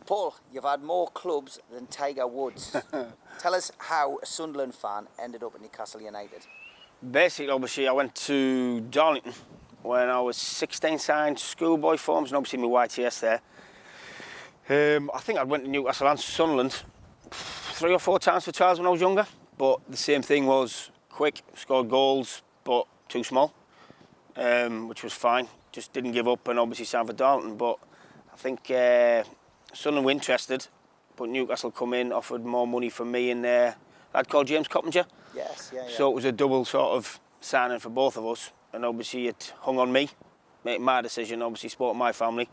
Paul, you've had more clubs than Tiger Woods. Tell us how a Sunderland fan ended up at Newcastle United. Basically, obviously, I went to Darlington when I was 16, signed schoolboy forms, and obviously my YTS there. I think I went to Newcastle and Sunderland 3 or 4 times for trials when I was younger, but the same thing was quick, scored goals, but too small, which was fine. Just didn't give up and obviously signed for Darlington, but I think Sunderland were interested, but Newcastle come in, offered more money for me and a lad called James Coppinger. Yes, yeah. So it was a double sort of signing for both of us, and obviously it hung on me, making my decision, obviously supporting my family.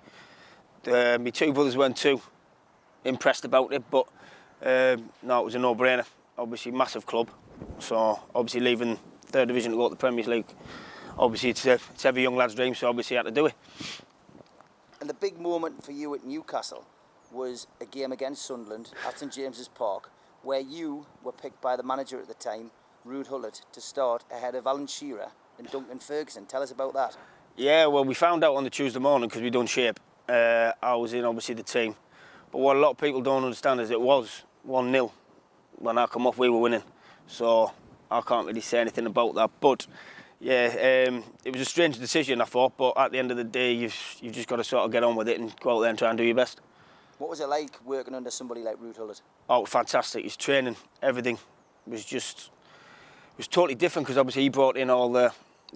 My 2 brothers weren't too impressed about it, but no, it was a no-brainer. Obviously, massive club, so obviously leaving 3rd Division to go to the Premier League, obviously it's every young lad's dream, so obviously I had to do it. And the big moment for you at Newcastle was a game against Sunderland at St James's Park, where you were picked by the manager at the time, Ruud Gullit, to start ahead of Alan Shearer and Duncan Ferguson. Tell us about that. Yeah, well, we found out on the Tuesday morning because we done shape. I was in, obviously, the team. But what a lot of people don't understand is it was 1-0. When I come off, we were winning. So I can't really say anything about that. But, yeah, it was a strange decision, I thought. But at the end of the day, you've just got to sort of get on with it and go out there and try and do your best. What was it like working under somebody like Ruud Gullit? Oh, fantastic. His training, everything was totally different because obviously he brought in all the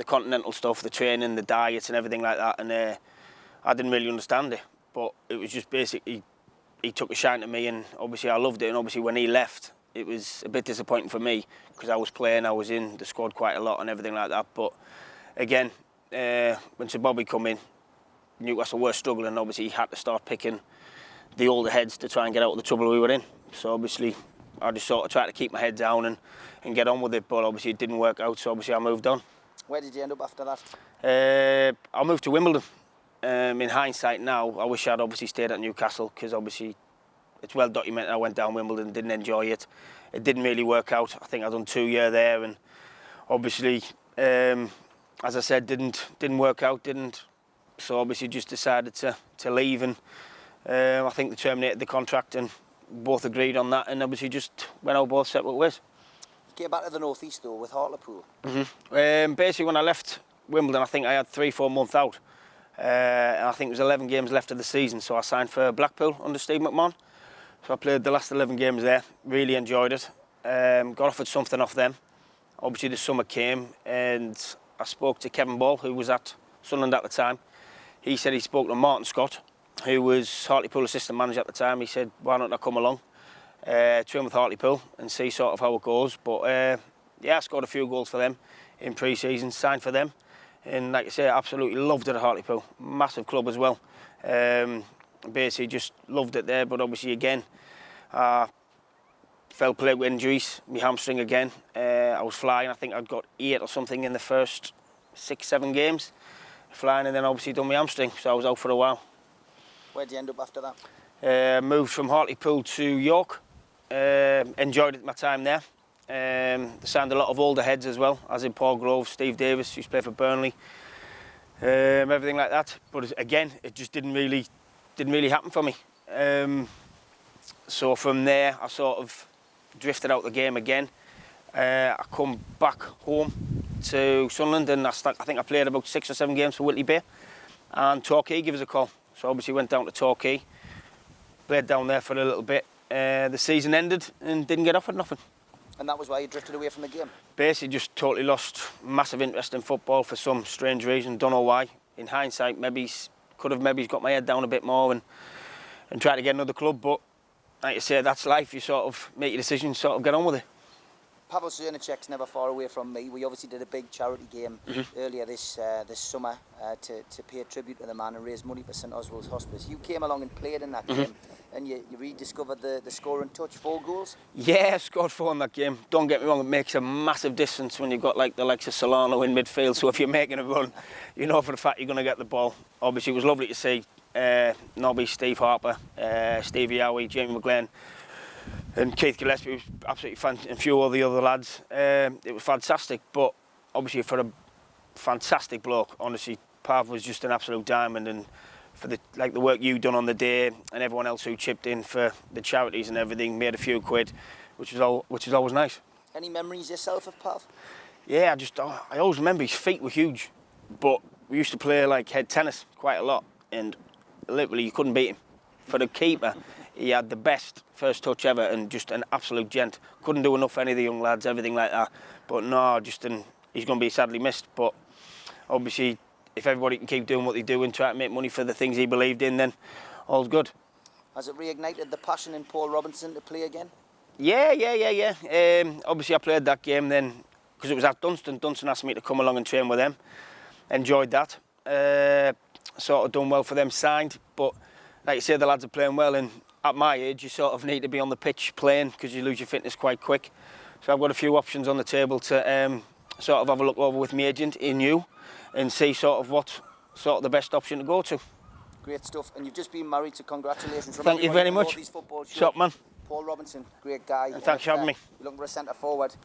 continental stuff, the training, the diets and everything like that. And I didn't really understand it, but it was just basically, he took a shine to me and obviously I loved it. And obviously when he left, it was a bit disappointing for me because I was playing, I was in the squad quite a lot and everything like that. But again, when Sir Bobby come in, Newcastle were struggling. Obviously he had to start picking the older heads to try and get out of the trouble we were in. So obviously I just sort of tried to keep my head down and get on with it, but obviously it didn't work out, so obviously I moved on. Where did you end up after that? I moved to Wimbledon. In hindsight now, I wish I'd obviously stayed at Newcastle because obviously it's well documented I went down Wimbledon, didn't enjoy it. It didn't really work out. I think I'd done 2 years there and obviously, as I said, didn't work out, so obviously just decided to leave and I think they terminated the contract and both agreed on that and obviously just went out both separate ways. Get back to the North East though with Hartlepool. Basically when I left Wimbledon I think I had 3-4 months out and I think there was 11 games left of the season, so I signed for Blackpool under Steve McMahon. So I played the last 11 games there, really enjoyed it, got offered something off them. Obviously the summer came and I spoke to Kevin Ball, who was at Sunderland at the time. He said he spoke to Martin Scott, who was Hartlepool assistant manager at the time. He said, why don't I come along, train with Hartlepool and see sort of how it goes. But yeah, I scored a few goals for them in pre-season, signed for them. And like I say, I absolutely loved it at Hartlepool. Massive club as well. Basically just loved it there, but obviously again, fell play with injuries, my hamstring again. I was flying, I think I'd got 8 or something in the first 6-7 games. Flying and then obviously done my hamstring, so I was out for a while. Where did you end up after that? Moved from Hartlepool to York. Enjoyed my time there. They signed a lot of older heads as well, as in Paul Groves, Steve Davis, who's played for Burnley, everything like that. But again, it just didn't really happen for me. So from there, I sort of drifted out the game again. I come back home to Sunderland and I think I played about 6 or 7 games for Whitley Bay, and Torquay gave us a call. So obviously went down to Torquay, played down there for a little bit. The season ended and didn't get offered nothing. And that was why you drifted away from the game? Basically just totally lost massive interest in football for some strange reason, don't know why. In hindsight, could have got my head down a bit more and tried to get another club, but like you say, that's life. You sort of make your decisions, sort of get on with it. Pavel Cernacek's never far away from me. We obviously did a big charity game earlier this summer to pay a tribute to the man and raise money for St Oswald's Hospice. You came along and played in that game and you rediscovered the scoring touch, 4 goals? Yeah, I scored 4 in that game. Don't get me wrong, it makes a massive difference when you've got like the likes of Solano in midfield, so if you're making a run, you know for the fact you're going to get the ball. Obviously it was lovely to see Nobby, Steve Harper, Stevie Howie, Jamie McGlenn and Keith Gillespie was absolutely fantastic, and a few of the other lads. It was fantastic, but obviously for a fantastic bloke, honestly, Pav was just an absolute diamond, and for the work you done on the day, and everyone else who chipped in for the charities and everything, made a few quid, which is always nice. Any memories yourself of Pav? Yeah, I always remember his feet were huge, but we used to play like head tennis quite a lot, and literally you couldn't beat him. For the keeper, he had the best first touch ever and just an absolute gent. Couldn't do enough for any of the young lads, everything like that. But no, he's going to be sadly missed. But obviously, if everybody can keep doing what they do and try to make money for the things he believed in, then all's good. Has it reignited the passion in Paul Robinson to play again? Yeah. Obviously, I played that game then because it was at Dunstan. Dunstan asked me to come along and train with them. Enjoyed that. Sort of done well for them, signed. But like you say, the lads are playing well, and at my age, you sort of need to be on the pitch playing because you lose your fitness quite quick. So I've got a few options on the table to sort of have a look over with my agent in you and see sort of what's sort of the best option to go to. Great stuff. And you've just been married, so congratulations. Thank you very much. Shot man. Paul Robinson, great guy. And thanks for having me. You're looking for a centre forward.